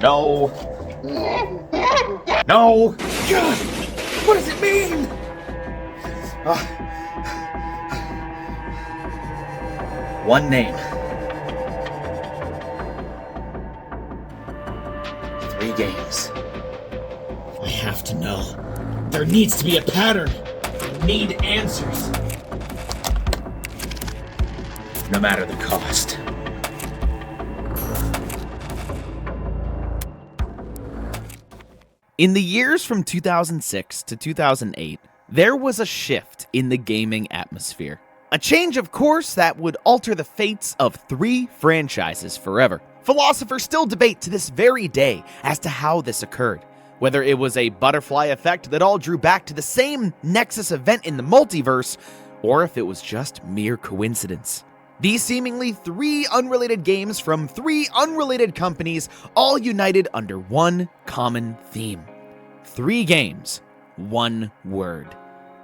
No. No. God, what does it mean? One name. 3 games. I have to know. There needs to be a pattern. I need answers. No matter the cost. In the years from 2006 to 2008, there was a shift in the gaming atmosphere. A change, of course, that would alter the fates of 3 franchises forever. Philosophers still debate to this very day as to how this occurred. Whether it was a butterfly effect that all drew back to the same Nexus event in the multiverse, or if it was just mere coincidence. These seemingly 3 unrelated games from 3 unrelated companies all united under one common theme. 3 games, 1 word.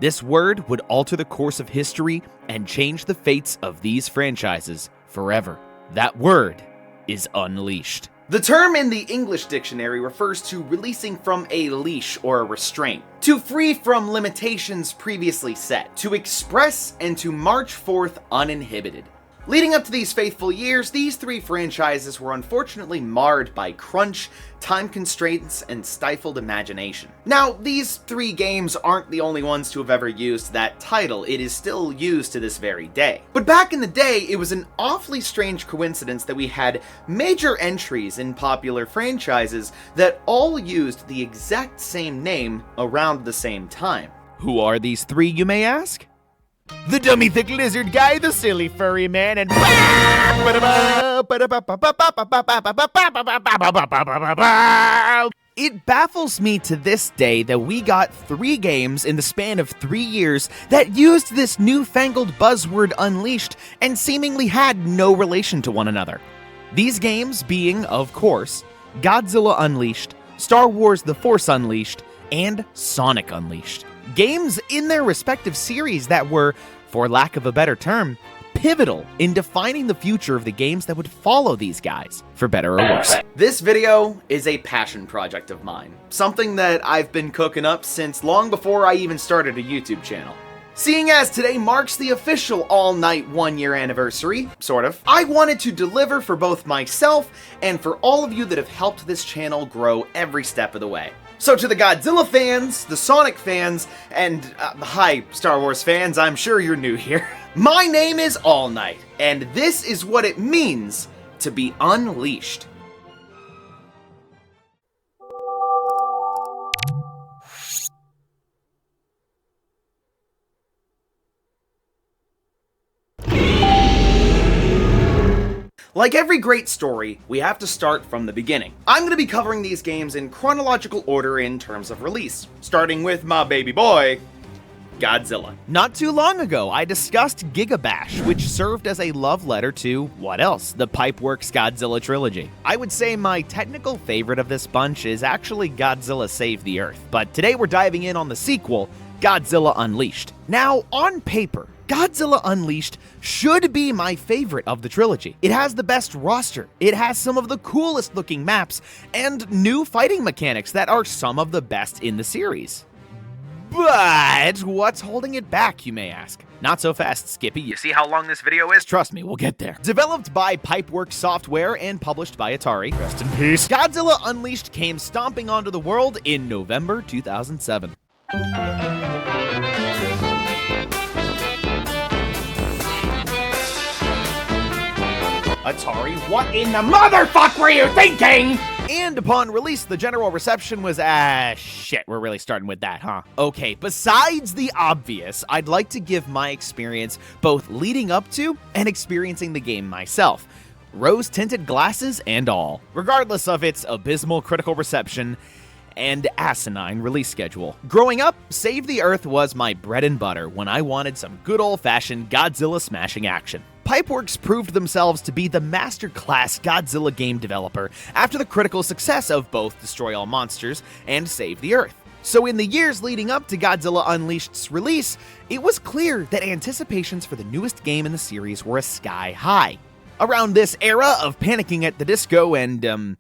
This word would alter the course of history and change the fates of these franchises forever. That word is Unleashed. The term in the English dictionary refers to releasing from a leash or a restraint, to free from limitations previously set, to express and to march forth uninhibited. Leading up to these faithful years, these 3 franchises were unfortunately marred by crunch, time constraints, and stifled imagination. Now, these 3 games aren't the only ones to have ever used that title. It is still used to this very day. But back in the day, it was an awfully strange coincidence that we had major entries in popular franchises that all used the exact same name around the same time. Who are these 3, you may ask? The dummy thick lizard guy, the silly furry man, and it baffles me to this day that we got 3 games in the span of 3 years that used this newfangled buzzword Unleashed and seemingly had no relation to one another. These games being, of course, Godzilla Unleashed, Star Wars The Force Unleashed, and Sonic Unleashed. Games in their respective series that were, for lack of a better term, pivotal in defining the future of the games that would follow these guys, for better or worse. This video is a passion project of mine, something that I've been cooking up since long before I even started a YouTube channel. Seeing as today marks the official AllKnight 1-year anniversary, sort of, I wanted to deliver for both myself and for all of you that have helped this channel grow every step of the way. So to the Godzilla fans, the Sonic fans, and hi Star Wars fans, I'm sure you're new here. My name is AllKnight, and this is what it means to be unleashed. Like every great story, we have to start from the beginning. I'm going to be covering these games in chronological order in terms of release, starting with my baby boy, Godzilla. Not too long ago, I discussed Gigabash, which served as a love letter to, what else, the Pipeworks Godzilla trilogy. I would say my technical favorite of this bunch is actually Godzilla Save the Earth, but today we're diving in on the sequel, Godzilla Unleashed. Now, on paper, Godzilla Unleashed should be my favorite of the trilogy. It has the best roster, it has some of the coolest looking maps, and new fighting mechanics that are some of the best in the series. But what's holding it back, you may ask? Not so fast, Skippy. You see how long this video is? Trust me, we'll get there. Developed by Pipeworks Software and published by Atari, rest in peace, Godzilla Unleashed came stomping onto the world in November 2007. Atari, what in the motherfuck were you thinking? And upon release, the general reception was, shit, we're really starting with that, huh? Okay, besides the obvious, I'd like to give my experience both leading up to and experiencing the game myself. Rose-tinted glasses and all. Regardless of its abysmal critical reception and asinine release schedule. Growing up, Save the Earth was my bread and butter when I wanted some good old-fashioned Godzilla smashing action. Pipeworks proved themselves to be the master-class Godzilla game developer after the critical success of both Destroy All Monsters and Save the Earth. So in the years leading up to Godzilla Unleashed's release, it was clear that anticipations for the newest game in the series were sky high. Around this era of Panicking at the Disco and,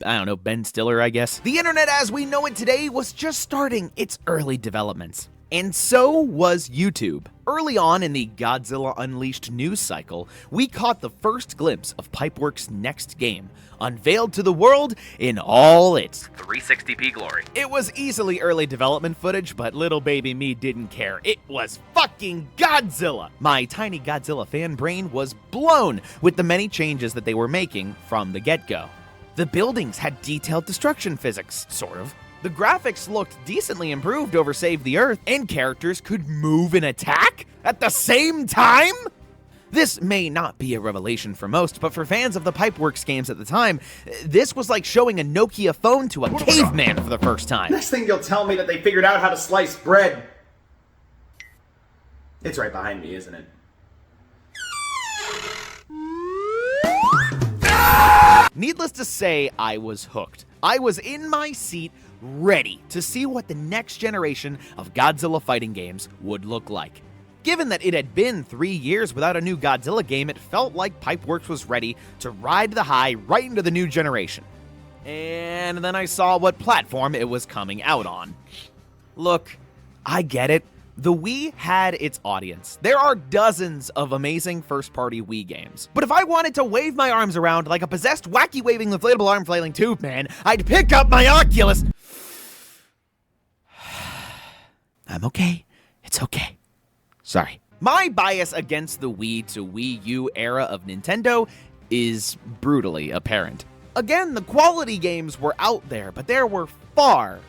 I don't know, Ben Stiller, I guess. The internet as we know it today was just starting its early developments. And so was YouTube. Early on in the Godzilla Unleashed news cycle, we caught the first glimpse of Pipeworks' next game, unveiled to the world in all its 360p glory. It was easily early development footage, but little baby me didn't care. It was fucking Godzilla! My tiny Godzilla fan brain was blown with the many changes that they were making from the get-go. The buildings had detailed destruction physics, sort of. The graphics looked decently improved over Save the Earth, and characters could move and attack at the same time? This may not be a revelation for most, but for fans of the Pipeworks games at the time, this was like showing a Nokia phone to a caveman for the first time. Next thing you'll tell me that they figured out how to slice bread. It's right behind me, isn't it? Needless to say, I was hooked. I was in my seat, ready to see what the next generation of Godzilla fighting games would look like. Given that it had been 3 years without a new Godzilla game, it felt like Pipeworks was ready to ride the high right into the new generation. And then I saw what platform it was coming out on. Look, I get it. The Wii had its audience. There are dozens of amazing first-party Wii games. But if I wanted to wave my arms around like a possessed, wacky-waving, inflatable arm flailing tube man, I'd pick up my Oculus. I'm okay. It's okay. Sorry. My bias against the Wii to Wii U era of Nintendo is brutally apparent. Again, the quality games were out there, but there were far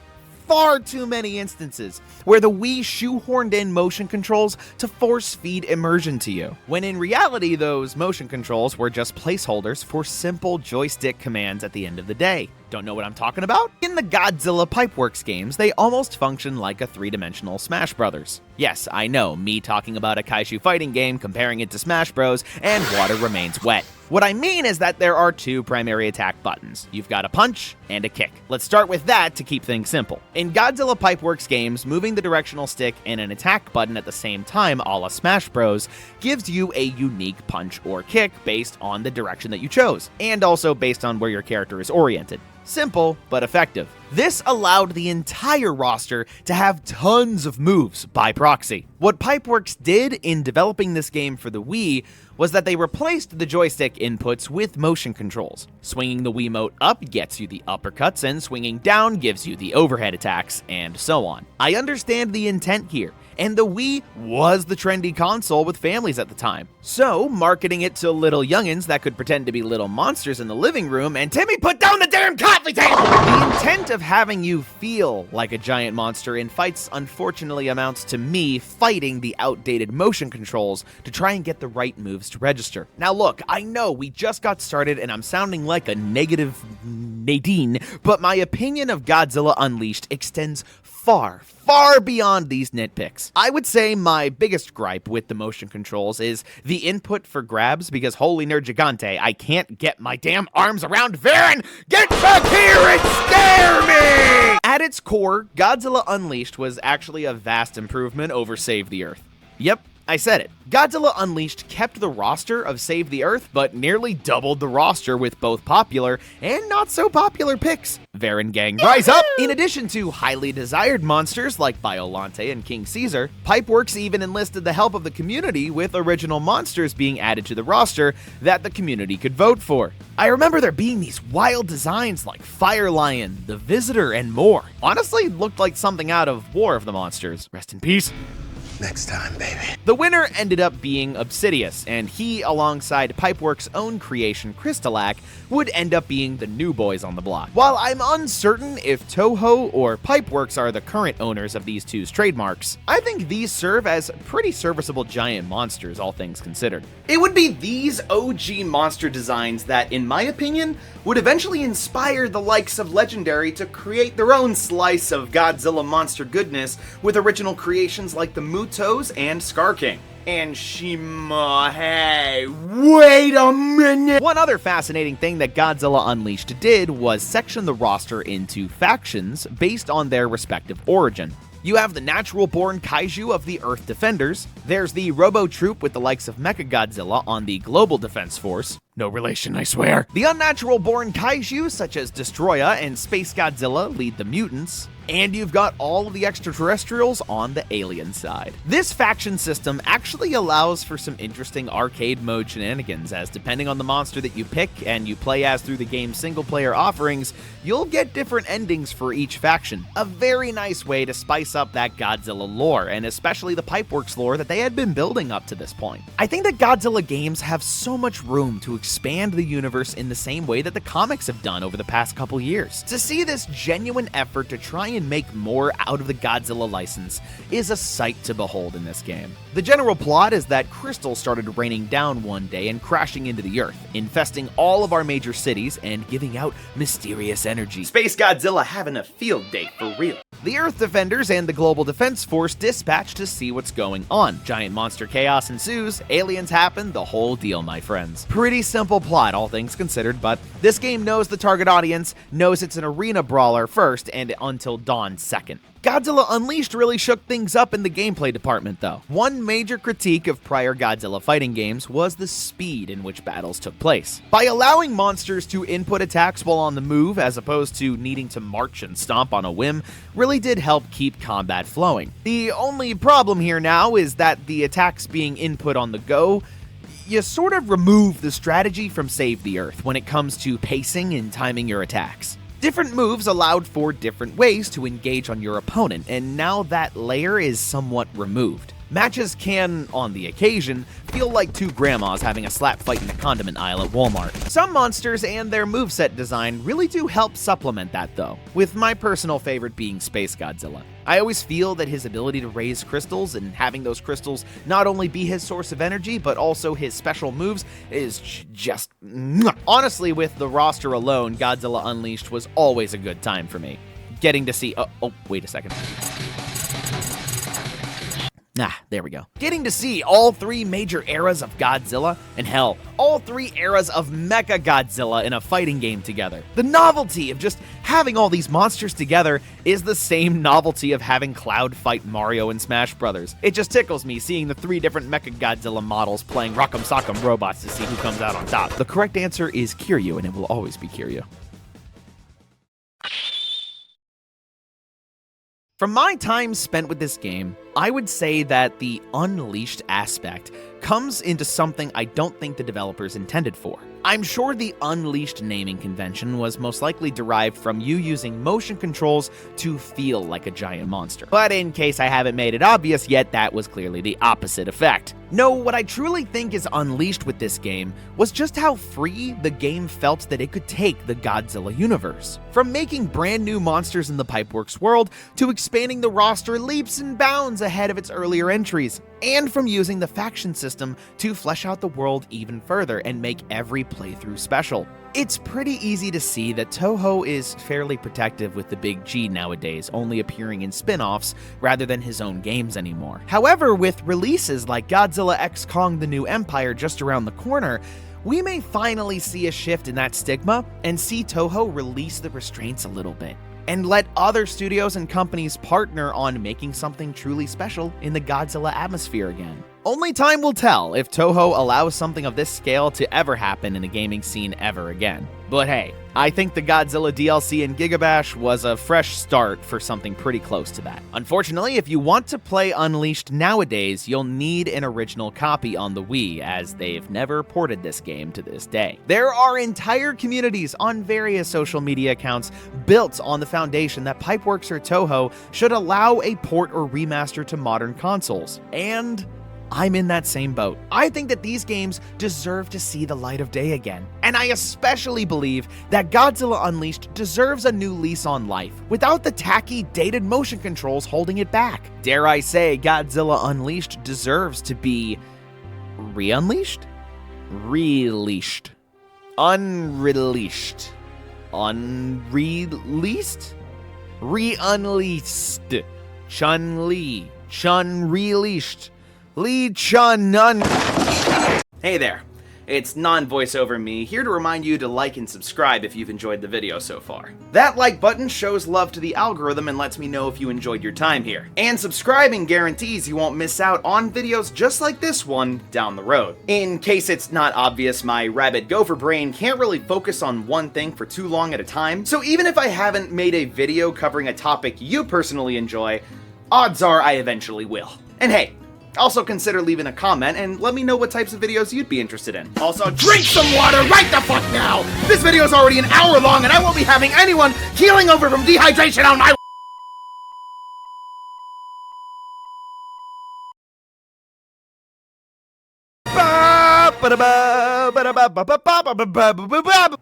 too many instances where the Wii shoehorned in motion controls to force-feed immersion to you, when in reality those motion controls were just placeholders for simple joystick commands at the end of the day. Don't know what I'm talking about? In the Godzilla Pipeworks games, they almost function like a three-dimensional Smash Brothers. Yes, I know, me talking about a kaiju fighting game, comparing it to Smash Bros, and water remains wet. What I mean is that there are two primary attack buttons. You've got a punch and a kick. Let's start with that to keep things simple. In Godzilla Pipeworks games, moving the directional stick and an attack button at the same time, a la Smash Bros, gives you a unique punch or kick based on the direction that you chose, and also based on where your character is oriented. Simple, but effective. This allowed the entire roster to have tons of moves by proxy. What Pipeworks did in developing this game for the Wii was that they replaced the joystick inputs with motion controls. Swinging the Wiimote up gets you the uppercuts, and swinging down gives you the overhead attacks, and so on. I understand the intent here, and the Wii was the trendy console with families at the time. So, marketing it to little youngins that could pretend to be little monsters in the living room, and Timmy, put down the damn coffee table! The intent of having you feel like a giant monster in fights unfortunately amounts to me fighting the outdated motion controls to try and get the right moves to register. Now look, I know we just got started and I'm sounding like a negative Nadine, but my opinion of Godzilla Unleashed extends far beyond these nitpicks. I would say my biggest gripe with the motion controls is the input for grabs, because holy nerd gigante, I can't get my damn arms around Varen! Get back here and scare me! At its core, Godzilla Unleashed was actually a vast improvement over Save the Earth. Yep, I said it. Godzilla Unleashed kept the roster of Save the Earth, but nearly doubled the roster with both popular and not so popular picks. Varen Gang, rise up! In addition to highly desired monsters like Biolante and King Caesar, Pipeworks even enlisted the help of the community, with original monsters being added to the roster that the community could vote for. I remember there being these wild designs like Fire Lion, the Visitor, and more. Honestly, looked like something out of War of the Monsters. Rest in peace. Next time, baby. The winner ended up being Obsidious, and he, alongside Pipeworks' own creation Crystalak, would end up being the new boys on the block. While I'm uncertain if Toho or Pipeworks are the current owners of these two's trademarks, I think these serve as pretty serviceable giant monsters, all things considered. It would be these OG monster designs that, in my opinion, would eventually inspire the likes of Legendary to create their own slice of Godzilla monster goodness with original creations like the Mutos and Scar King. And Shima, hey, wait a minute! One other fascinating thing that Godzilla Unleashed did was section the roster into factions based on their respective origin. You have the natural-born kaiju of the Earth Defenders, there's the Robo-Troop with the likes of Mechagodzilla on the Global Defense Force, no relation, I swear. The unnatural-born kaiju such as Destroya and Space Godzilla lead the mutants, and you've got all of the extraterrestrials on the alien side. This faction system actually allows for some interesting arcade mode shenanigans, as depending on the monster that you pick and you play as through the game's single-player offerings, you'll get different endings for each faction. A very nice way to spice up that Godzilla lore, and especially the Pipeworks lore that they had been building up to this point. I think that Godzilla games have so much room to expand the universe in the same way that the comics have done over the past couple years. To see this genuine effort to try and make more out of the Godzilla license is a sight to behold in this game. The general plot is that crystals started raining down one day and crashing into the Earth, infesting all of our major cities and giving out mysterious energy. Space Godzilla having a field day for real. The Earth Defenders and the Global Defense Force dispatch to see what's going on. Giant monster chaos ensues, aliens happen, the whole deal, my friends. Pretty simple plot, all things considered, but this game knows the target audience, knows it's an arena brawler first, and Until Dawn second. Godzilla Unleashed really shook things up in the gameplay department, though. One major critique of prior Godzilla fighting games was the speed in which battles took place. By allowing monsters to input attacks while on the move, as opposed to needing to march and stomp on a whim, really did help keep combat flowing. The only problem here now is that the attacks being input on the go, you sort of remove the strategy from Save the Earth when it comes to pacing and timing your attacks. Different moves allowed for different ways to engage on your opponent, and now that layer is somewhat removed. Matches can, on the occasion, feel like two grandmas having a slap fight in the condiment aisle at Walmart. Some monsters and their moveset design really do help supplement that though, with my personal favorite being Space Godzilla. I always feel that his ability to raise crystals and having those crystals not only be his source of energy, but also his special moves is just mwah. Honestly, with the roster alone, Godzilla Unleashed was always a good time for me. Getting to see, wait a second. There we go. Getting to see all three major eras of Godzilla, and hell, all three eras of Mechagodzilla in a fighting game together. The novelty of just having all these monsters together is the same novelty of having Cloud fight Mario in Smash Bros. It just tickles me seeing the three different Mechagodzilla models playing Rock'em Sock'em robots to see who comes out on top. The correct answer is Kiryu, and it will always be Kiryu. From my time spent with this game, I would say that the Unleashed aspect comes into something I don't think the developers intended for. I'm sure the Unleashed naming convention was most likely derived from you using motion controls to feel like a giant monster. But in case I haven't made it obvious yet, that was clearly the opposite effect. No, what I truly think is unleashed with this game was just how free the game felt that it could take the Godzilla universe. From making brand new monsters in the Pipeworks world, to expanding the roster leaps and bounds ahead of its earlier entries, and from using the faction system to flesh out the world even further and make every playthrough special. It's pretty easy to see that Toho is fairly protective with the Big G nowadays, only appearing in spin-offs rather than his own games anymore. However, with releases like Godzilla x Kong: The New Empire just around the corner, we may finally see a shift in that stigma and see Toho release the restraints a little bit, and let other studios and companies partner on making something truly special in the Godzilla atmosphere again. Only time will tell if Toho allows something of this scale to ever happen in the gaming scene ever again. But hey, I think the Godzilla DLC in Gigabash was a fresh start for something pretty close to that. Unfortunately, if you want to play Unleashed nowadays, you'll need an original copy on the Wii, as they've never ported this game to this day. There are entire communities on various social media accounts built on the foundation that Pipeworks or Toho should allow a port or remaster to modern consoles, and I'm in that same boat. I think that these games deserve to see the light of day again. And I especially believe that Godzilla Unleashed deserves a new lease on life, without the tacky, dated motion controls holding it back. Dare I say, Godzilla Unleashed deserves to be re-unleashed? Released. Unreleased. Unreleased? Re-unleashed. Chun-Li. Chun-released. Lee Chun Nun. Hey there. It's non-voiceover me, here to remind you to like and subscribe if you've enjoyed the video so far. That like button shows love to the algorithm and lets me know if you enjoyed your time here. And subscribing guarantees you won't miss out on videos just like this one down the road. In case it's not obvious, my rabid gopher brain can't really focus on one thing for too long at a time, so even if I haven't made a video covering a topic you personally enjoy, odds are I eventually will. And hey, also consider leaving a comment and let me know what types of videos you'd be interested in. Also, drink some water right the fuck now! This video is already an hour long and I won't be having anyone keeling over from dehydration on my—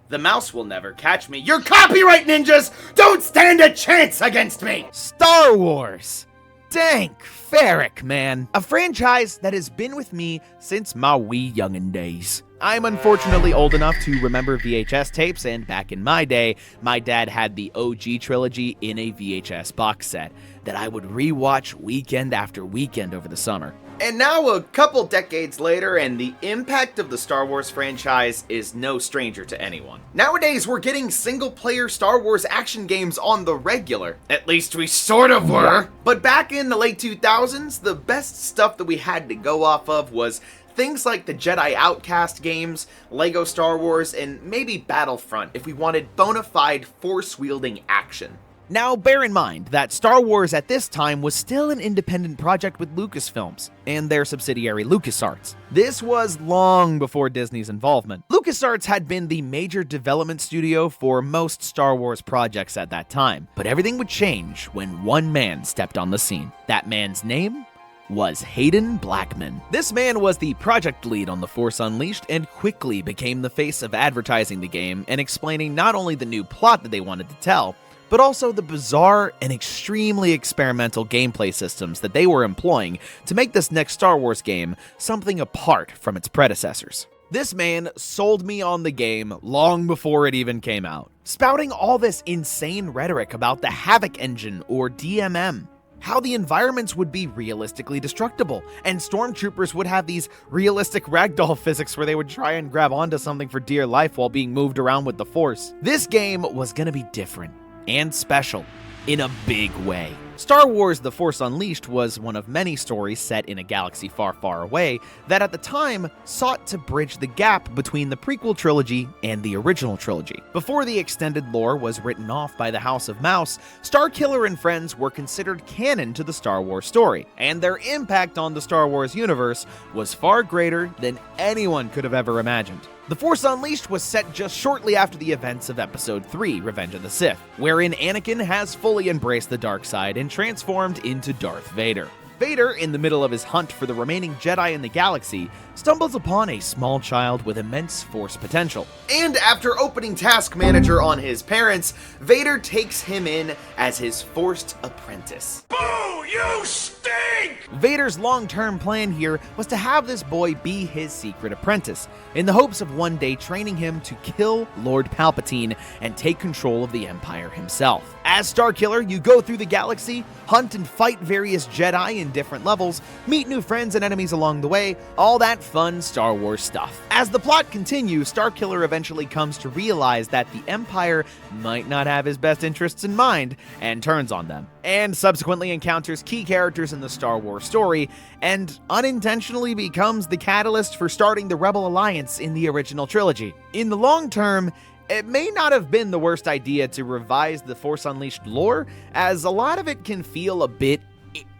The mouse will never catch me. Your copyright ninjas don't stand a chance against me! Star Wars. Dank Ferrick, man. A franchise that has been with me since my wee youngin' days. I'm unfortunately old enough to remember VHS tapes, and back in my day, my dad had the OG trilogy in a VHS box set that I would rewatch weekend after weekend over the summer. And now a couple decades later, and the impact of the Star Wars franchise is no stranger to anyone. Nowadays, we're getting single-player Star Wars action games on the regular. At least we sort of were. But back in the late 2000s, the best stuff that we had to go off of was things like the Jedi Outcast games, Lego Star Wars, and maybe Battlefront if we wanted bona fide force-wielding action. Now, bear in mind that Star Wars at this time was still an independent project with Lucasfilms and their subsidiary LucasArts. This was long before Disney's involvement. LucasArts had been the major development studio for most Star Wars projects at that time, but everything would change when one man stepped on the scene. That man's name was Hayden Blackman. This man was the project lead on The Force Unleashed and quickly became the face of advertising the game and explaining not only the new plot that they wanted to tell, but also the bizarre and extremely experimental gameplay systems that they were employing to make this next Star Wars game something apart from its predecessors. This man sold me on the game long before it even came out, spouting all this insane rhetoric about the Havoc engine or DMM, how the environments would be realistically destructible, and stormtroopers would have these realistic ragdoll physics where they would try and grab onto something for dear life while being moved around with the Force. This game was gonna be different and special in a big way. Star Wars: The Force Unleashed was one of many stories set in a galaxy far, far away that at the time sought to bridge the gap between the prequel trilogy and the original trilogy. Before the extended lore was written off by the House of Mouse, Starkiller and friends were considered canon to the Star Wars story, and their impact on the Star Wars universe was far greater than anyone could have ever imagined. The Force Unleashed was set just shortly after the events of Episode 3, Revenge of the Sith, wherein Anakin has fully embraced the dark side and transformed into Darth Vader. Vader, in the middle of his hunt for the remaining Jedi in the galaxy, stumbles upon a small child with immense Force potential. And after opening Task Manager on his parents, Vader takes him in as his forced apprentice. Boo! You stink! Vader's long-term plan here was to have this boy be his secret apprentice, in the hopes of one day training him to kill Lord Palpatine and take control of the Empire himself. As Starkiller, you go through the galaxy, hunt and fight various Jedi in different levels, meet new friends and enemies along the way, all that fun Star Wars stuff. As the plot continues, Starkiller eventually comes to realize that the Empire might not have his best interests in mind and turns on them, and subsequently encounters key characters in the Star Wars story and unintentionally becomes the catalyst for starting the Rebel Alliance in the original trilogy. In the long term, it may not have been the worst idea to revise the Force Unleashed lore, as a lot of it can feel a bit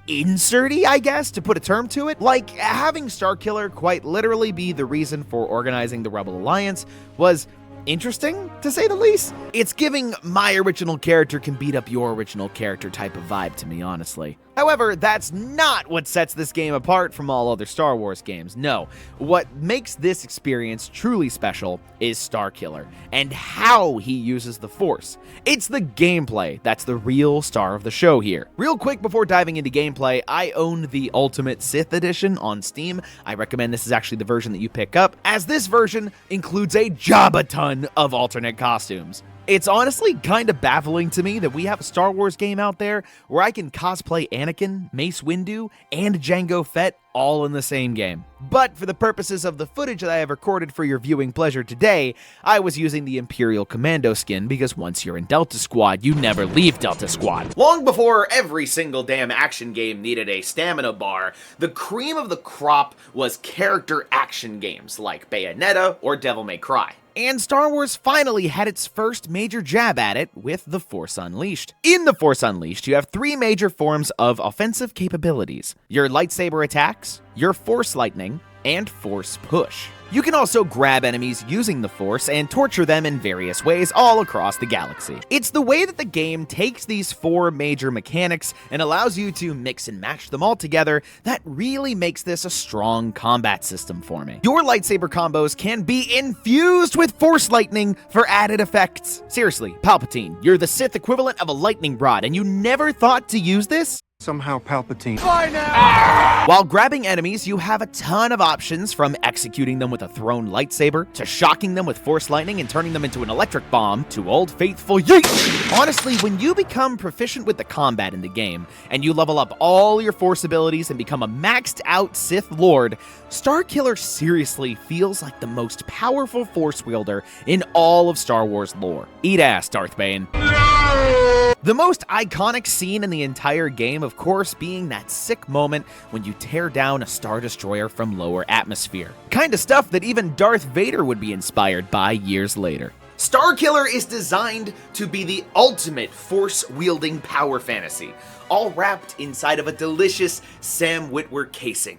inserty, I guess, to put a term to it. Like, having Starkiller quite literally be the reason for organizing the Rebel Alliance was interesting, to say the least. It's giving my original character can beat up your original character type of vibe to me, honestly. However, that's not what sets this game apart from all other Star Wars games. No, what makes this experience truly special is Starkiller, and how he uses the Force. It's the gameplay that's the real star of the show here. Real quick before diving into gameplay, I own the Ultimate Sith Edition on Steam. I recommend this is actually the version that you pick up, as this version includes a Jabba ton of alternate costumes. It's honestly kind of baffling to me that we have a Star Wars game out there where I can cosplay Anakin, Mace Windu, and Jango Fett all in the same game. But for the purposes of the footage that I have recorded for your viewing pleasure today, I was using the Imperial Commando skin because once you're in Delta Squad, you never leave Delta Squad. Long before every single damn action game needed a stamina bar, the cream of the crop was character action games like Bayonetta or Devil May Cry. And Star Wars finally had its first major jab at it with The Force Unleashed. In The Force Unleashed, you have three major forms of offensive capabilities: your lightsaber attacks, your Force Lightning, and Force Push. You can also grab enemies using the Force and torture them in various ways all across the galaxy. It's the way that the game takes these four major mechanics and allows you to mix and match them all together that really makes this a strong combat system for me. Your lightsaber combos can be infused with Force Lightning for added effects. Seriously, Palpatine, you're the Sith equivalent of a lightning rod, and you never thought to use this? Somehow Palpatine. While grabbing enemies, you have a ton of options, from executing them with a thrown lightsaber, to shocking them with Force Lightning and turning them into an electric bomb, to Old Faithful yeet! Honestly, when you become proficient with the combat in the game, and you level up all your Force abilities and become a maxed out Sith Lord, Starkiller seriously feels like the most powerful Force wielder in all of Star Wars lore. Eat ass, Darth Bane. The most iconic scene in the entire game, of course, being that sick moment when you tear down a Star Destroyer from lower atmosphere. Kinda stuff that even Darth Vader would be inspired by years later. Starkiller is designed to be the ultimate Force-wielding power fantasy, all wrapped inside of a delicious Sam Witwer casing.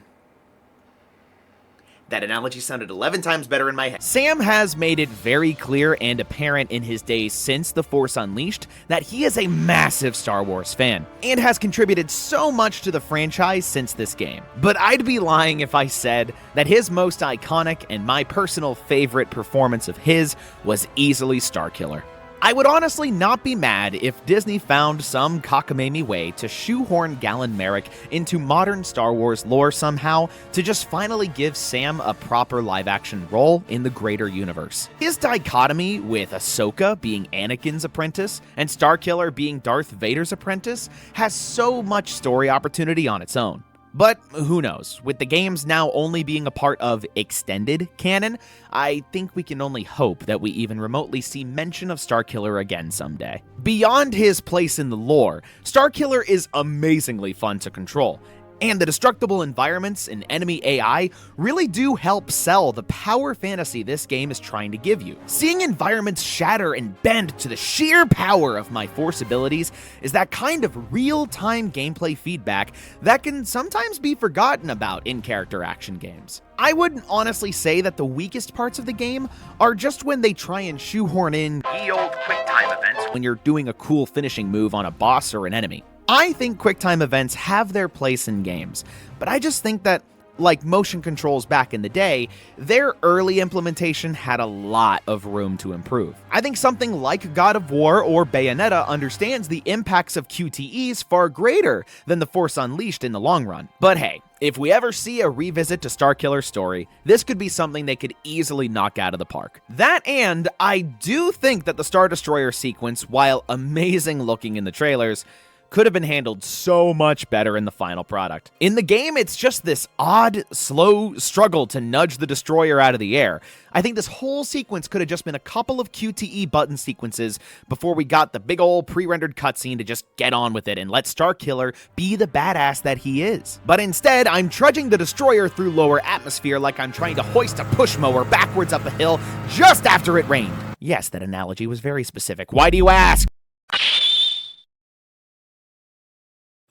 That analogy sounded 11 times better in my head. Sam has made it very clear and apparent in his days since The Force Unleashed that he is a massive Star Wars fan, and has contributed so much to the franchise since this game. But I'd be lying if I said that his most iconic and my personal favorite performance of his was easily Starkiller. I would honestly not be mad if Disney found some cockamamie way to shoehorn Galen Merrick into modern Star Wars lore somehow to just finally give Sam a proper live-action role in the greater universe. His dichotomy with Ahsoka being Anakin's apprentice and Starkiller being Darth Vader's apprentice has so much story opportunity on its own. But who knows? With the games now only being a part of extended canon, I think we can only hope that we even remotely see mention of Starkiller again someday. Beyond his place in the lore, Starkiller is amazingly fun to control, and the destructible environments and enemy AI really do help sell the power fantasy this game is trying to give you. Seeing environments shatter and bend to the sheer power of my Force abilities is that kind of real-time gameplay feedback that can sometimes be forgotten about in character action games. I would honestly say that the weakest parts of the game are just when they try and shoehorn in ye old QuickTime events when you're doing a cool finishing move on a boss or an enemy. I think QuickTime events have their place in games, but I just think that, like motion controls back in the day, their early implementation had a lot of room to improve. I think something like God of War or Bayonetta understands the impacts of QTEs far greater than The Force Unleashed in the long run. But hey, if we ever see a revisit to Starkiller's story, this could be something they could easily knock out of the park. That, and I do think that the Star Destroyer sequence, while amazing looking in the trailers, could have been handled so much better in the final product. In the game, it's just this odd, slow struggle to nudge the destroyer out of the air. I think this whole sequence could have just been a couple of QTE button sequences before we got the big ol' pre-rendered cutscene to just get on with it and let Starkiller be the badass that he is. But instead, I'm trudging the destroyer through lower atmosphere like I'm trying to hoist a push mower backwards up a hill just after it rained. Yes, that analogy was very specific. Why do you ask?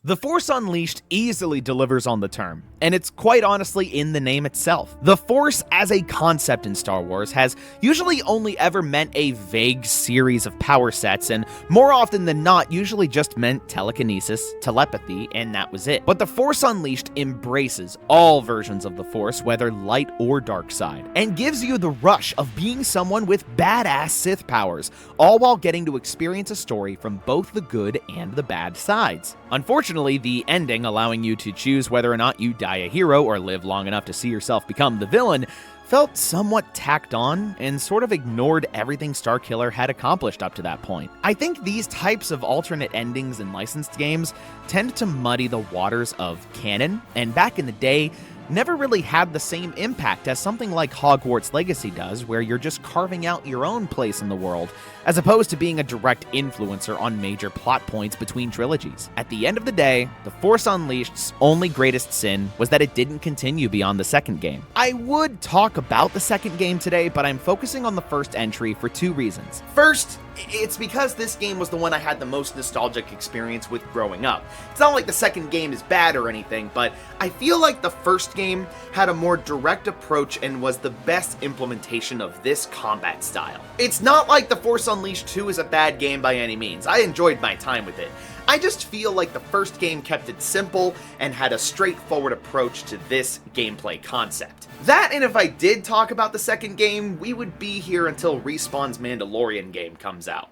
The Force Unleashed easily delivers on the term, and it's quite honestly in the name itself. The Force as a concept in Star Wars has usually only ever meant a vague series of power sets, and more often than not usually just meant telekinesis, telepathy, and that was it. But the Force Unleashed embraces all versions of the Force, whether light or dark side, and gives you the rush of being someone with badass Sith powers, all while getting to experience a story from both the good and the bad sides. Unfortunately, the ending, allowing you to choose whether or not you die a hero or live long enough to see yourself become the villain, felt somewhat tacked on and sort of ignored everything Starkiller had accomplished up to that point. I think these types of alternate endings in licensed games tend to muddy the waters of canon, and back in the day, never really had the same impact as something like Hogwarts Legacy does, where you're just carving out your own place in the world, as opposed to being a direct influencer on major plot points between trilogies. At the end of the day, The Force Unleashed's only greatest sin was that it didn't continue beyond the second game. I would talk about the second game today, but I'm focusing on the first entry for two reasons. First, it's because this game was the one I had the most nostalgic experience with growing up. It's not like the second game is bad or anything, but I feel like the first game had a more direct approach and was the best implementation of this combat style. It's not like The Force Unleashed 2 is a bad game by any means. I enjoyed my time with it. I just feel like the first game kept it simple and had a straightforward approach to this gameplay concept. That, and if I did talk about the second game, we would be here until Respawn's Mandalorian game comes out.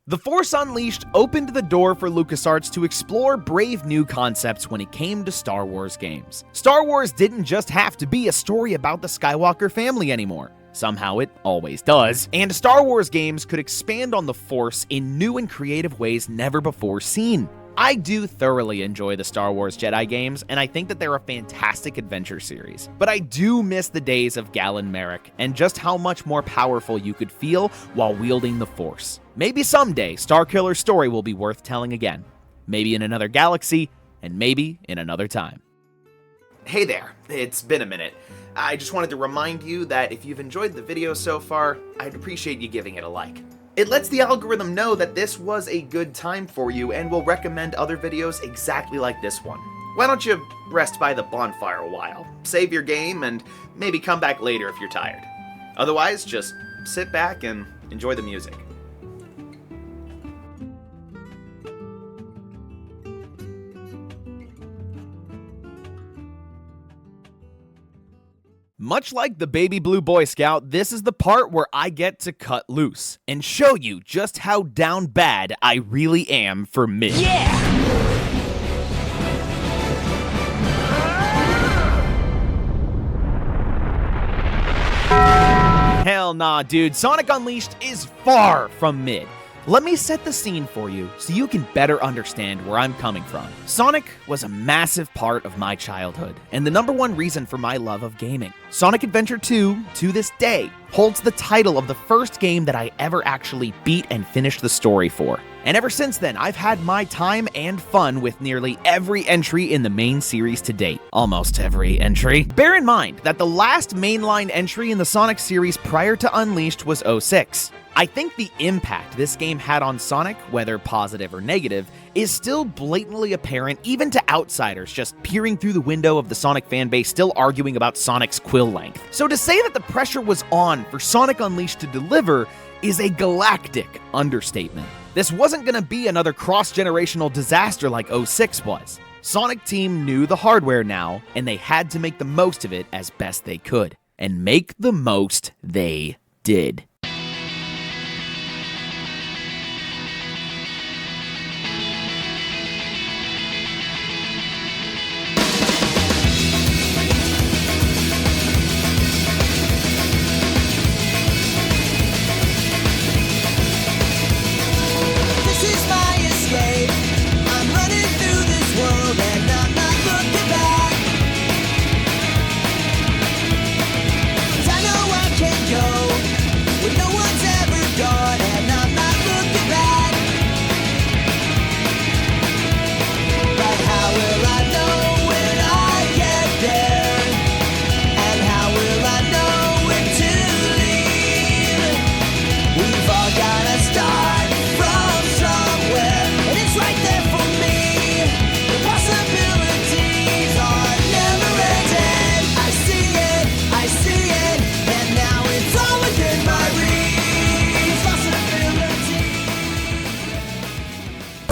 The Force Unleashed opened the door for LucasArts to explore brave new concepts when it came to Star Wars games. Star Wars didn't just have to be a story about the Skywalker family anymore. Somehow it always does. And Star Wars games could expand on the Force in new and creative ways never before seen. I do thoroughly enjoy the Star Wars Jedi games, and I think that they're a fantastic adventure series. But I do miss the days of Galen Marek, and just how much more powerful you could feel while wielding the Force. Maybe someday, Starkiller's story will be worth telling again. Maybe in another galaxy, and maybe in another time. Hey there, it's been a minute. I just wanted to remind you that if you've enjoyed the video so far, I'd appreciate you giving it a like. It lets the algorithm know that this was a good time for you and will recommend other videos exactly like this one. Why don't you rest by the bonfire a while, save your game, and maybe come back later if you're tired. Otherwise, just sit back and enjoy the music. Much like the Baby Blue Boy Scout, this is the part where I get to cut loose and show you just how down bad I really am for mid. Hell nah, dude. Sonic Unleashed is far from mid. Let me set the scene for you so you can better understand where I'm coming from. Sonic was a massive part of my childhood, and the number one reason for my love of gaming. Sonic Adventure 2, to this day, holds the title of the first game that I ever actually beat and finished the story for. And ever since then, I've had my time and fun with nearly every entry in the main series to date. Almost every entry. Bear in mind that the last mainline entry in the Sonic series prior to Unleashed was 06. I think the impact this game had on Sonic, whether positive or negative, is still blatantly apparent even to outsiders just peering through the window of the Sonic fanbase still arguing about Sonic's quill length. So to say that the pressure was on for Sonic Unleashed to deliver is a galactic understatement. This wasn't gonna be another cross-generational disaster like 06 was. Sonic Team knew the hardware now, and they had to make the most of it as best they could. And make the most they did.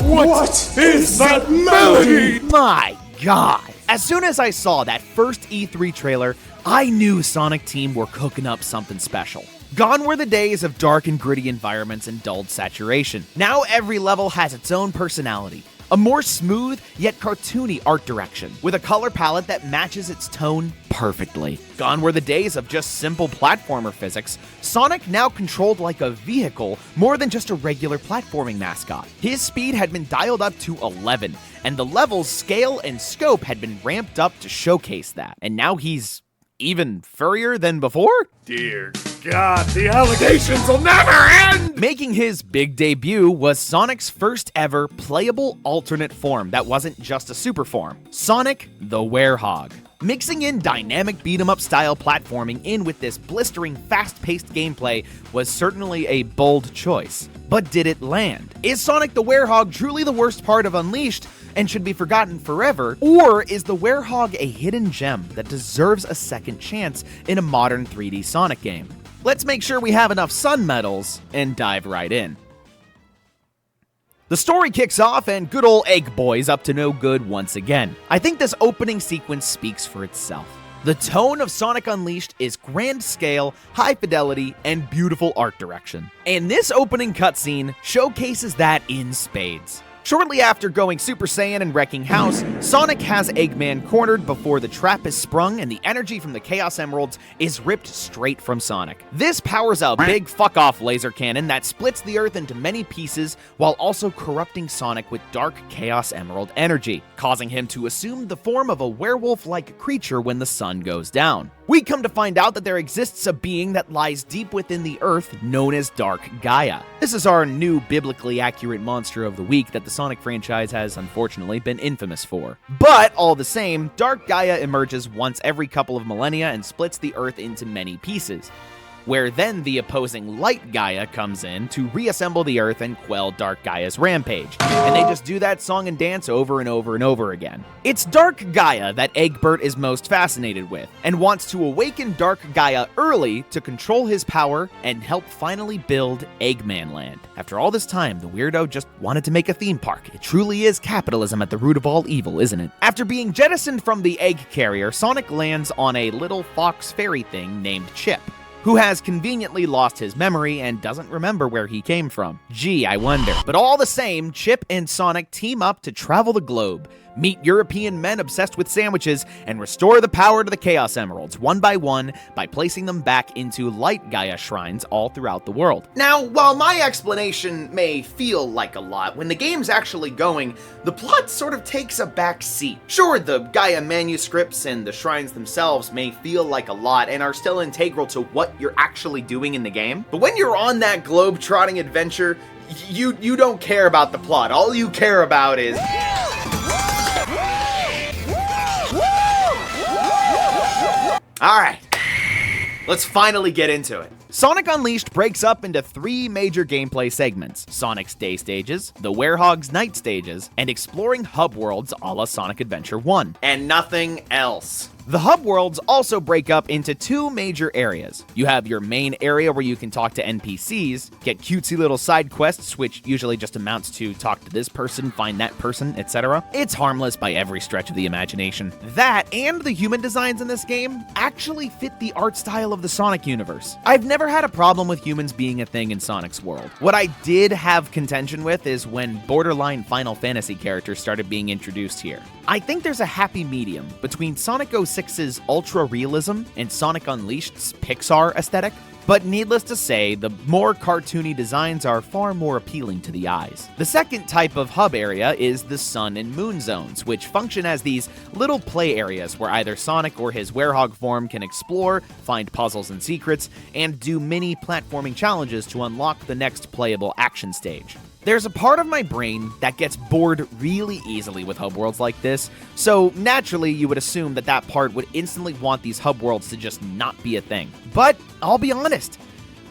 What is that melody? My God. As soon as I saw that first E3 trailer, I knew Sonic Team were cooking up something special. Gone were the days of dark and gritty environments and dulled saturation. Now every level has its own personality. A more smooth yet cartoony art direction, with a color palette that matches its tone perfectly. Gone were the days of just simple platformer physics. Sonic now controlled like a vehicle more than just a regular platforming mascot. His speed had been dialed up to 11, and the level's scale and scope had been ramped up to showcase that. And now he's even furrier than before? Dear God, the allegations will never end! Making his big debut was Sonic's first ever playable alternate form that wasn't just a super form, Sonic the Werehog. Mixing in dynamic beat-em-up style platforming in with this blistering, fast-paced gameplay was certainly a bold choice. But did it land? Is Sonic the Werehog truly the worst part of Unleashed and should be forgotten forever? Or is the Werehog a hidden gem that deserves a second chance in a modern 3D Sonic game? Let's make sure we have enough sun medals and dive right in. The story kicks off and good ol' Egg Boy's up to no good once again. I think this opening sequence speaks for itself. The tone of Sonic Unleashed is grand scale, high fidelity, and beautiful art direction. And this opening cutscene showcases that in spades. Shortly after going Super Saiyan and wrecking house, Sonic has Eggman cornered before the trap is sprung and the energy from the Chaos Emeralds is ripped straight from Sonic. This powers a big fuck-off laser cannon that splits the Earth into many pieces while also corrupting Sonic with dark Chaos Emerald energy, causing him to assume the form of a werewolf-like creature when the sun goes down. We come to find out that there exists a being that lies deep within the Earth known as Dark Gaia. This is our new biblically accurate monster of the week that the Sonic franchise has unfortunately been infamous for. But all the same, Dark Gaia emerges once every couple of millennia and splits the Earth into many pieces, where then the opposing Light Gaia comes in to reassemble the Earth and quell Dark Gaia's rampage. And they just do that song and dance over and over and over again. It's Dark Gaia that Egbert is most fascinated with, and wants to awaken Dark Gaia early to control his power and help finally build Eggman Land. After all this time, the weirdo just wanted to make a theme park. It truly is capitalism at the root of all evil, isn't it? After being jettisoned from the egg carrier, Sonic lands on a little fox fairy thing named Chip, who has conveniently lost his memory and doesn't remember where he came from. Gee, I wonder. But all the same, Chip and Sonic team up to travel the globe, meet European men obsessed with sandwiches, and restore the power to the Chaos Emeralds one by placing them back into Light Gaia shrines all throughout the world. Now, while my explanation may feel like a lot, when the game's actually going, the plot sort of takes a back seat. Sure, the Gaia manuscripts and the shrines themselves may feel like a lot and are still integral to what you're actually doing in the game, but when you're on that globe-trotting adventure, you don't care about the plot. All you care about is... Alright, let's finally get into it. Sonic Unleashed breaks up into 3 major gameplay segments: Sonic's Day stages, the Werehog's Night stages, and exploring hub worlds a la Sonic Adventure 1. And nothing else. The hub worlds also break up into 2 major areas. You have your main area where you can talk to NPCs, get cutesy little side quests, which usually just amounts to talk to this person, find that person, etc. It's harmless by every stretch of the imagination. That, and the human designs in this game, actually fit the art style of the Sonic universe. I've never had a problem with humans being a thing in Sonic's world. What I did have contention with is when borderline Final Fantasy characters started being introduced here. I think there's a happy medium between Sonic 06's ultra realism and Sonic Unleashed's Pixar aesthetic, but needless to say, the more cartoony designs are far more appealing to the eyes. The second type of hub area is the Sun and Moon zones, which function as these little play areas where either Sonic or his Werehog form can explore, find puzzles and secrets, and do mini platforming challenges to unlock the next playable action stage. There's a part of my brain that gets bored really easily with hub worlds like this, so naturally you would assume that that part would instantly want these hub worlds to just not be a thing. But I'll be honest,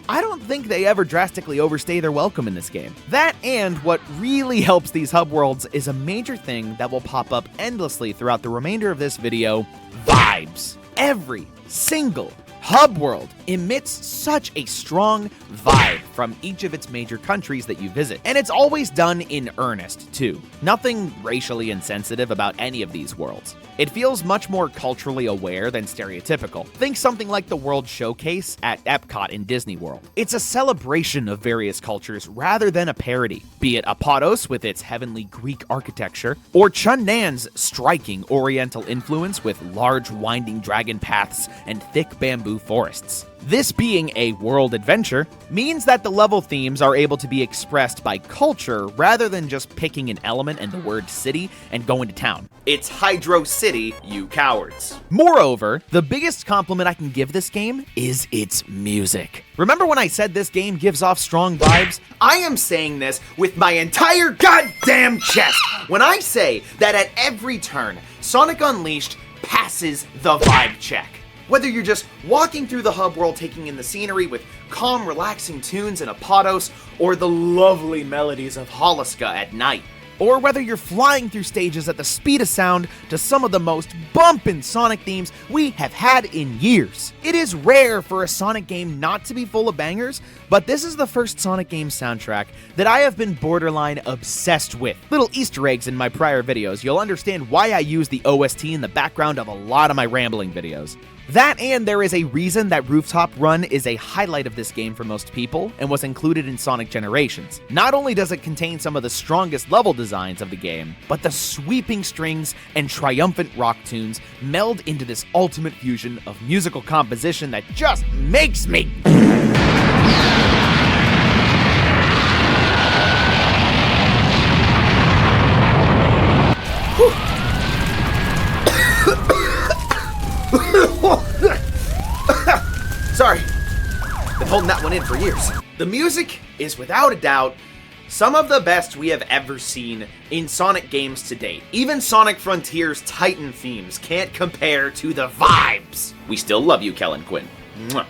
I don't think they ever drastically overstay their welcome in this game. That, and what really helps these hub worlds is a major thing that will pop up endlessly throughout the remainder of this video: vibes. Every single Hub World emits such a strong vibe from each of its major countries that you visit, and it's always done in earnest, too. Nothing racially insensitive about any of these worlds. It feels much more culturally aware than stereotypical. Think something like the World Showcase at Epcot in Disney World. It's a celebration of various cultures rather than a parody, be it Apodos with its heavenly Greek architecture, or Chunnan's striking oriental influence with large winding dragon paths and thick bamboo forests. This being a world adventure means that the level themes are able to be expressed by culture rather than just picking an element and the word city and going to town. It's Hydro City, you cowards. Moreover, the biggest compliment I can give this game is its music. Remember when I said this game gives off strong vibes? I am saying this with my entire goddamn chest when I say that at every turn, Sonic Unleashed passes the vibe check. Whether you're just walking through the hub world taking in the scenery with calm, relaxing tunes and Apodos, or the lovely melodies of Holiska at night. Or whether you're flying through stages at the speed of sound to some of the most bumpin' Sonic themes we have had in years. It is rare for a Sonic game not to be full of bangers, but this is the first Sonic game soundtrack that I have been borderline obsessed with. Little Easter eggs in my prior videos, you'll understand why I use the OST in the background of a lot of my rambling videos. That and there is a reason that Rooftop Run is a highlight of this game for most people and was included in Sonic Generations. Not only does it contain some of the strongest level designs of the game, but the sweeping strings and triumphant rock tunes meld into this ultimate fusion of musical composition that just makes me... Sorry, been holding that one in for years. The music is without a doubt some of the best we have ever seen in Sonic games to date. Even Sonic Frontier's Titan themes can't compare to the vibes. We still love you, Kellen Quinn. Mwah.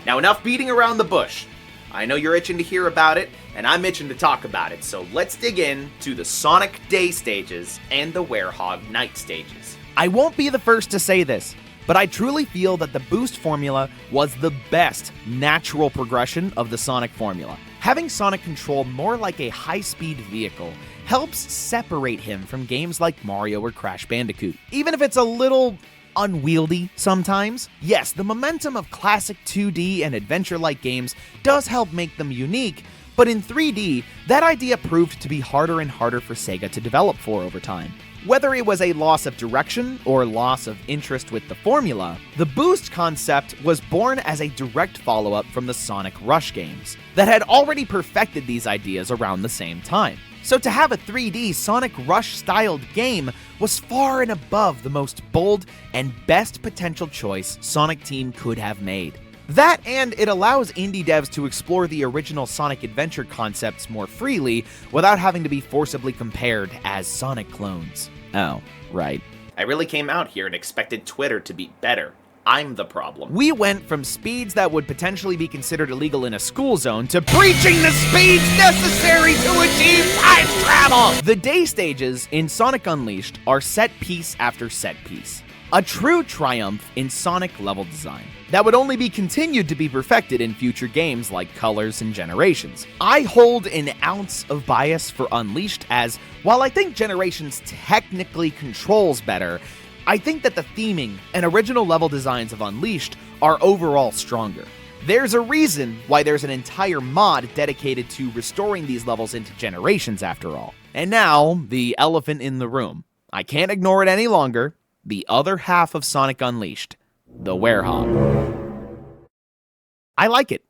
Now enough beating around the bush. I know you're itching to hear about it, and I'm itching to talk about it, so let's dig in to the Sonic Day stages and the Werehog Night stages. I won't be the first to say this, but I truly feel that the boost formula was the best natural progression of the Sonic formula. Having Sonic control more like a high-speed vehicle helps separate him from games like Mario or Crash Bandicoot, even if it's a little unwieldy sometimes. Yes, the momentum of classic 2D and adventure-like games does help make them unique, but in 3D, that idea proved to be harder and harder for Sega to develop for over time. Whether it was a loss of direction or loss of interest with the formula, the boost concept was born as a direct follow-up from the Sonic Rush games that had already perfected these ideas around the same time. So to have a 3D Sonic Rush-styled game was far and above the most bold and best potential choice Sonic Team could have made. That and it allows indie devs to explore the original Sonic Adventure concepts more freely without having to be forcibly compared as Sonic clones. Oh, right. I really came out here and expected Twitter to be better. I'm the problem. We went from speeds that would potentially be considered illegal in a school zone to breaching the speeds necessary to achieve time travel! The day stages in Sonic Unleashed are set piece after set piece. A true triumph in Sonic level design that would only be continued to be perfected in future games like Colors and Generations. I hold an ounce of bias for Unleashed as, while I think Generations technically controls better, I think that the theming and original level designs of Unleashed are overall stronger. There's a reason why there's an entire mod dedicated to restoring these levels into Generations after all. And now, the elephant in the room. I can't ignore it any longer. The other half of Sonic Unleashed, the Werehog. I like it.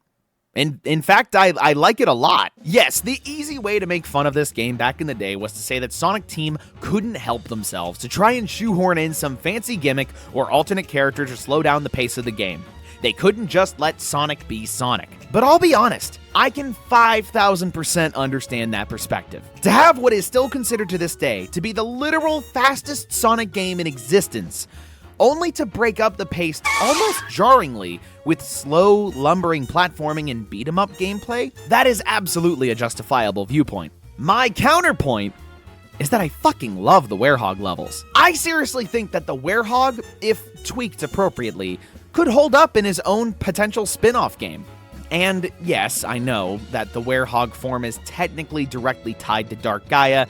In fact, I like it a lot. Yes, the easy way to make fun of this game back in the day was to say that Sonic Team couldn't help themselves to try and shoehorn in some fancy gimmick or alternate character to slow down the pace of the game. They couldn't just let Sonic be Sonic. But I'll be honest, I can 5,000% understand that perspective. To have what is still considered to this day to be the literal fastest Sonic game in existence, only to break up the pace almost jarringly with slow, lumbering platforming and beat-em-up gameplay, that is absolutely a justifiable viewpoint. My counterpoint is that I fucking love the Werehog levels. I seriously think that the Werehog, if tweaked appropriately, could hold up in his own potential spin-off game. And yes, I know that the Werehog form is technically directly tied to Dark Gaia,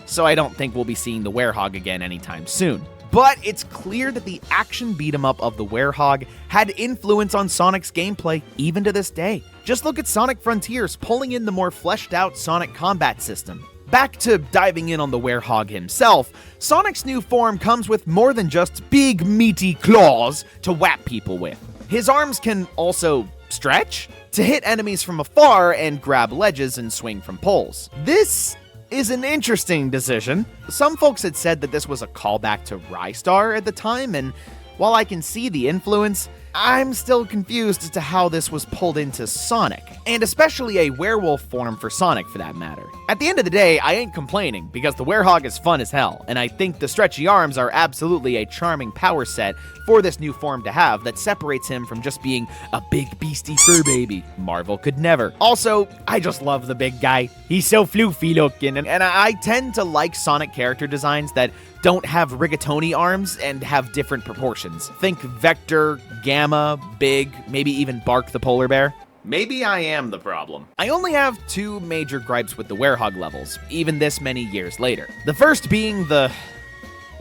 so I don't think we'll be seeing the Werehog again anytime soon. But it's clear that the action beat-em-up of the Werehog had influence on Sonic's gameplay even to this day. Just look at Sonic Frontiers pulling in the more fleshed-out Sonic combat system. Back to diving in on the Werehog himself, Sonic's new form comes with more than just big meaty claws to whap people with. His arms can also stretch to hit enemies from afar and grab ledges and swing from poles. This is an interesting decision. Some folks had said that this was a callback to Rystar at the time, and while I can see the influence, I'm still confused as to how this was pulled into Sonic, and especially a werewolf form for Sonic for that matter. At the end of the day, I ain't complaining, because the Werehog is fun as hell, and I think the stretchy arms are absolutely a charming power set for this new form to have that separates him from just being a big beastie fur baby. Marvel could never. Also, I just love the big guy. He's so floofy looking, and I tend to like Sonic character designs that don't have rigatoni arms and have different proportions. Think Vector, Gamma, Big, maybe even Bark the polar bear. Maybe I am the problem. I only have two major gripes with the Werehog levels, even this many years later. The first being the,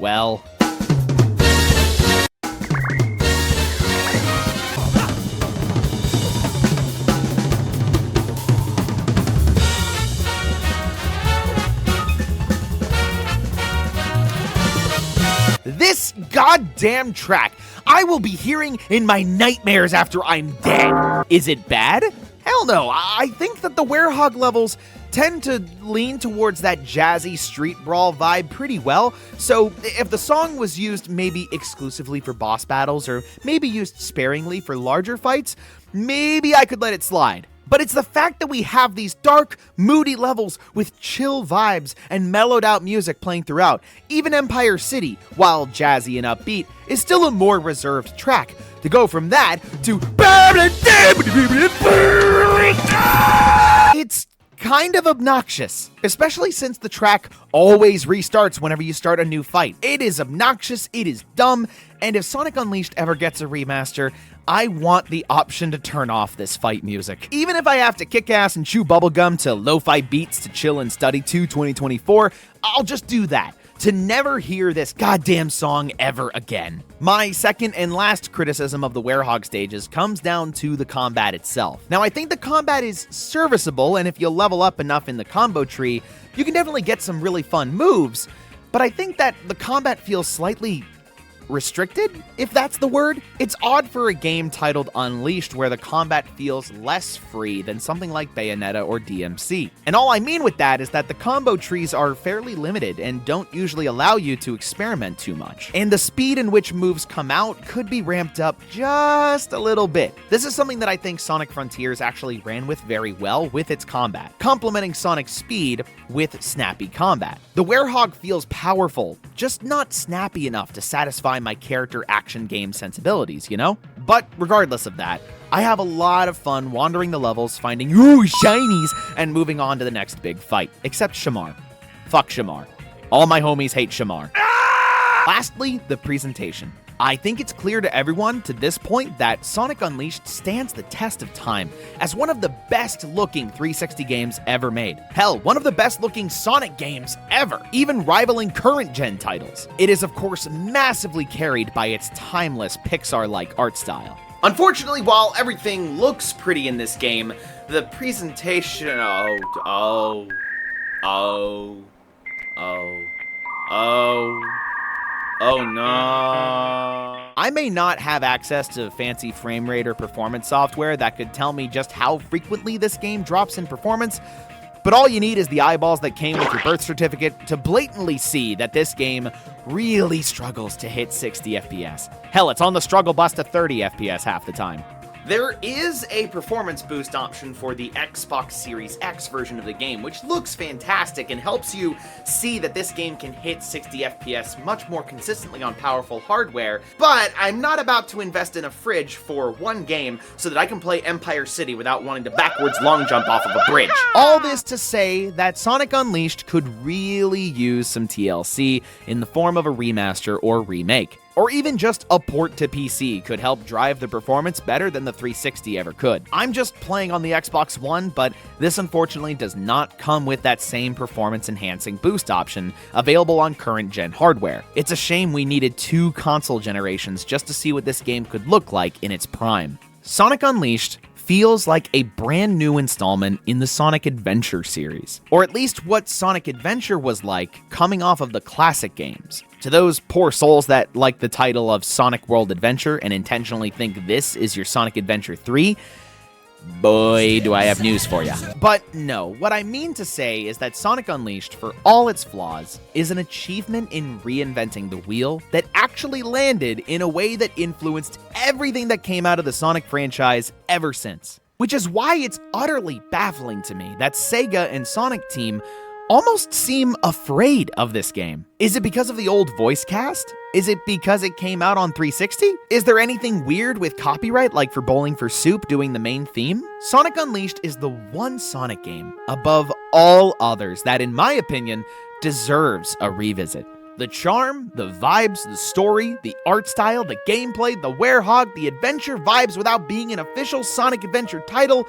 well, this goddamn track I will be hearing in my nightmares after I'm dead. Is it bad? Hell no. I think that the Werehog levels tend to lean towards that jazzy street brawl vibe pretty well, so if the song was used maybe exclusively for boss battles or maybe used sparingly for larger fights, maybe I could let it slide. But it's the fact that we have these dark, moody levels with chill vibes and mellowed out music playing throughout. Even Empire City, while jazzy and upbeat, is still a more reserved track. To go from that to it's kind of obnoxious, especially since the track always restarts whenever you start a new fight. It is obnoxious, it is dumb, and if Sonic Unleashed ever gets a remaster, I want the option to turn off this fight music. Even if I have to kick ass and chew bubblegum to lo-fi beats to chill and study to 2024, I'll just do that, to never hear this goddamn song ever again. My second and last criticism of the Werehog stages comes down to the combat itself. Now, I think the combat is serviceable, and if you level up enough in the combo tree, you can definitely get some really fun moves, but I think that the combat feels slightly restricted, if that's the word. It's odd for a game titled Unleashed where the combat feels less free than something like Bayonetta or DMC. And all I mean with that is that the combo trees are fairly limited and don't usually allow you to experiment too much. And the speed in which moves come out could be ramped up just a little bit. This is something that I think Sonic Frontiers actually ran with very well with its combat, complementing Sonic's speed with snappy combat. The Werehog feels powerful, just not snappy enough to satisfy my character action game sensibilities, you know? But regardless of that, I have a lot of fun wandering the levels, finding ooh shinies, and moving on to the next big fight. Except Shamar. Fuck Shamar. All my homies hate Shamar. Lastly, the presentation. I think it's clear to everyone to this point that Sonic Unleashed stands the test of time as one of the best looking 360 games ever made. Hell, one of the best looking Sonic games ever, even rivaling current gen titles. It is of course massively carried by its timeless Pixar-like art style. Unfortunately, while everything looks pretty in this game, the presentation... Oh no. I may not have access to fancy frame rate or performance software that could tell me just how frequently this game drops in performance, but all you need is the eyeballs that came with your birth certificate to blatantly see that this game really struggles to hit 60 FPS. Hell, it's on the struggle bus to 30 FPS half the time. There is a performance boost option for the Xbox Series X version of the game, which looks fantastic and helps you see that this game can hit 60 FPS much more consistently on powerful hardware, but I'm not about to invest in a fridge for one game so that I can play Empire City without wanting to backwards long jump off of a bridge. All this to say that Sonic Unleashed could really use some TLC in the form of a remaster or remake. or even just a port to PC could help drive the performance better than the 360 ever could. I'm just playing on the Xbox One, but this unfortunately does not come with that same performance-enhancing boost option available on current-gen hardware. It's a shame we needed 2 console generations just to see what this game could look like in its prime. Sonic Unleashed feels like a brand new installment in the Sonic Adventure series, or at least what Sonic Adventure was like coming off of the classic games. To those poor souls that like the title of Sonic World Adventure and intentionally think this is your Sonic Adventure 3, boy, do I have news for you. But no, what I mean to say is that Sonic Unleashed, for all its flaws, is an achievement in reinventing the wheel that actually landed in a way that influenced everything that came out of the Sonic franchise ever since. Which is why it's utterly baffling to me that Sega and Sonic Team almost seem afraid of this game. Is it because of the old voice cast? Is it because it came out on 360? Is there anything weird with copyright, like for Bowling for Soup doing the main theme? Sonic Unleashed is the one Sonic game above all others that, in my opinion, deserves a revisit. The charm, the vibes, the story, the art style, the gameplay, the werehog, the adventure vibes without being an official Sonic Adventure title.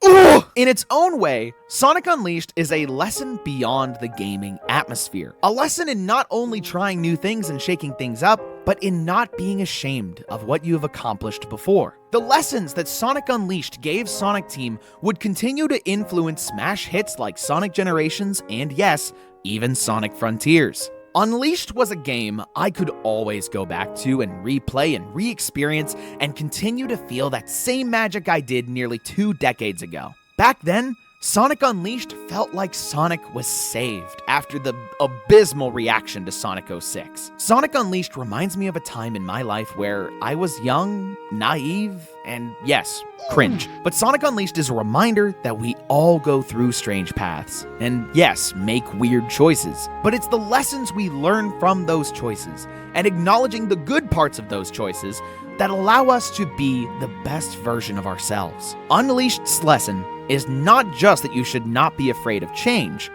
Ugh! In its own way, Sonic Unleashed is a lesson beyond the gaming atmosphere. A lesson in not only trying new things and shaking things up, but in not being ashamed of what you have accomplished before. The lessons that Sonic Unleashed gave Sonic Team would continue to influence smash hits like Sonic Generations and, yes, even Sonic Frontiers. Unleashed was a game I could always go back to and replay and re-experience and continue to feel that same magic I did nearly 2 decades ago. Back then, Sonic Unleashed felt like Sonic was saved after the abysmal reaction to Sonic 06. Sonic Unleashed reminds me of a time in my life where I was young, naive, and yes, cringe. But Sonic Unleashed is a reminder that we all go through strange paths, and yes, make weird choices. But it's the lessons we learn from those choices, and acknowledging the good parts of those choices that allow us to be the best version of ourselves. Unleashed's lesson is not just that you should not be afraid of change,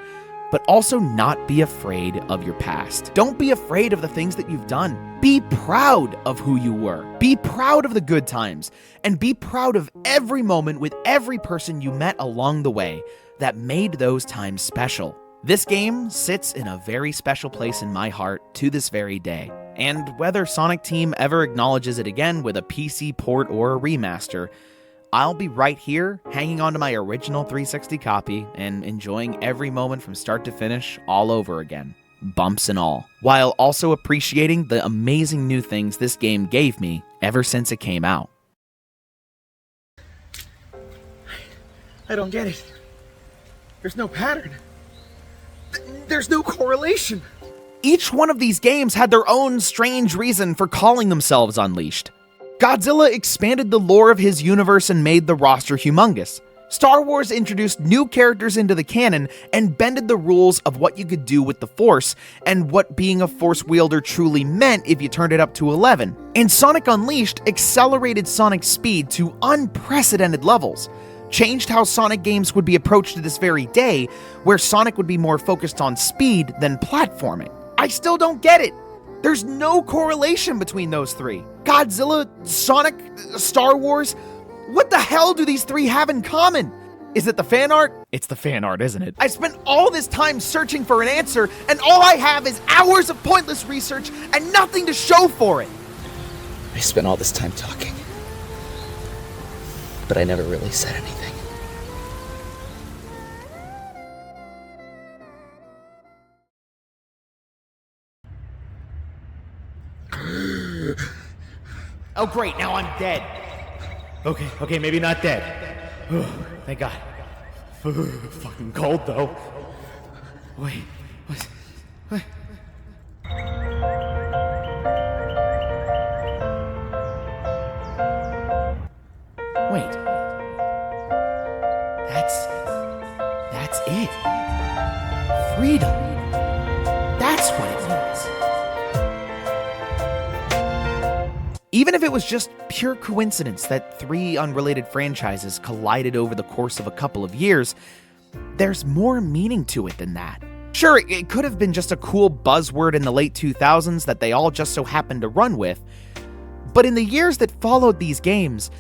but also not be afraid of your past. Don't be afraid of the things that you've done. Be proud of who you were. Be proud of the good times, and be proud of every moment with every person you met along the way that made those times special. This game sits in a very special place in my heart to this very day. And whether Sonic Team ever acknowledges it again with a PC port or a remaster, I'll be right here, hanging on to my original 360 copy and enjoying every moment from start to finish all over again, bumps and all, while also appreciating the amazing new things this game gave me ever since it came out. I don't get it. There's no pattern. There's no correlation. Each one of these games had their own strange reason for calling themselves Unleashed. Godzilla expanded the lore of his universe and made the roster humongous. Star Wars introduced new characters into the canon and bended the rules of what you could do with the Force and what being a Force wielder truly meant if you turned it up to 11. And Sonic Unleashed accelerated Sonic's speed to unprecedented levels, changed how Sonic games would be approached to this very day, where Sonic would be more focused on speed than platforming. I still don't get it. There's no correlation between those three. Godzilla, Sonic, Star Wars, what the hell do these three have in common? Is it the fan art? It's the fan art, isn't it? I spent all this time searching for an answer, and all I have is hours of pointless research and nothing to show for it. I spent all this time talking, but I never really said anything. Oh great, now I'm dead. Okay, maybe not dead. Thank God. Fucking cold though. Wait, what? Wait. That's it. Freedom. That's what it means. Even if it was just pure coincidence that 3 unrelated franchises collided over the course of a couple of years, there's more meaning to it than that. Sure, it could have been just a cool buzzword in the late 2000s that they all just so happened to run with, but in the years that followed these games,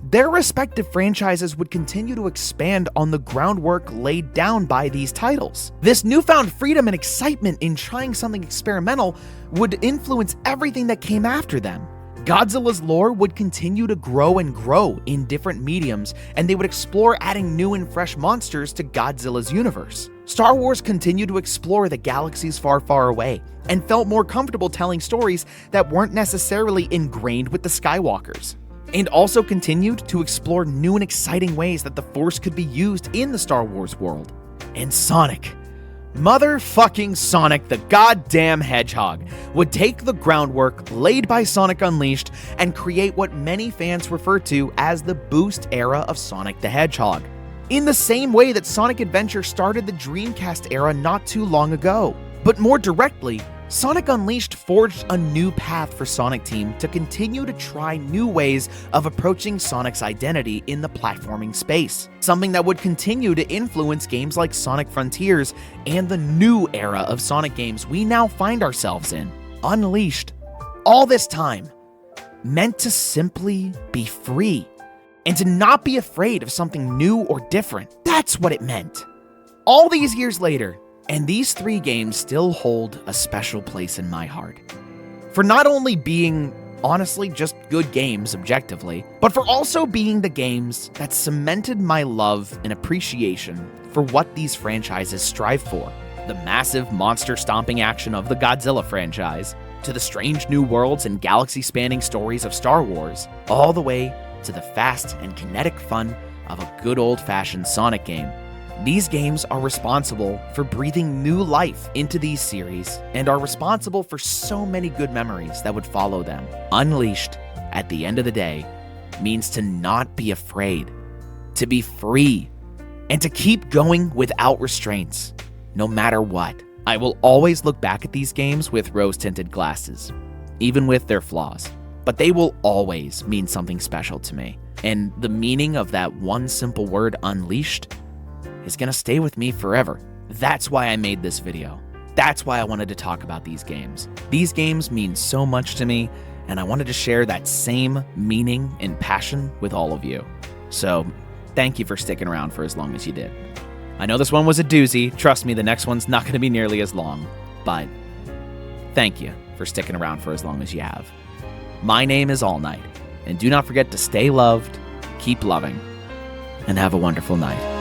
their respective franchises would continue to expand on the groundwork laid down by these titles. This newfound freedom and excitement in trying something experimental would influence everything that came after them. Godzilla's lore would continue to grow and grow in different mediums, and they would explore adding new and fresh monsters to Godzilla's universe. Star Wars continued to explore the galaxies far, far away, and felt more comfortable telling stories that weren't necessarily ingrained with the Skywalkers, and also continued to explore new and exciting ways that the Force could be used in the Star Wars world. And Sonic, motherfucking Sonic the goddamn Hedgehog, would take the groundwork laid by Sonic Unleashed and create what many fans refer to as the boost era of Sonic the Hedgehog, in the same way that Sonic Adventure started the Dreamcast era not too long ago. But more directly, Sonic Unleashed forged a new path for Sonic Team to continue to try new ways of approaching Sonic's identity in the platforming space, something that would continue to influence games like Sonic Frontiers and the new era of Sonic games we now find ourselves in. Unleashed, all this time, meant to simply be free, and to not be afraid of something new or different. That's what it meant. All these years later, and these 3 games still hold a special place in my heart. For not only being, honestly, just good games objectively, but for also being the games that cemented my love and appreciation for what these franchises strive for. The massive monster-stomping action of the Godzilla franchise, to the strange new worlds and galaxy-spanning stories of Star Wars, all the way to the fast and kinetic fun of a good old-fashioned Sonic game. These games are responsible for breathing new life into these series and are responsible for so many good memories that would follow them. Unleashed, at the end of the day, means to not be afraid, to be free, and to keep going without restraints, no matter what. I will always look back at these games with rose-tinted glasses, even with their flaws, but they will always mean something special to me. And the meaning of that one simple word, unleashed, is gonna stay with me forever. That's why I made this video. That's why I wanted to talk about these games. These games mean so much to me, and I wanted to share that same meaning and passion with all of you. So, thank you for sticking around for as long as you did. I know this one was a doozy. Trust me, the next one's not gonna be nearly as long, but thank you for sticking around for as long as you have. My name is AllKnight, and do not forget to stay loved, keep loving, and have a wonderful night.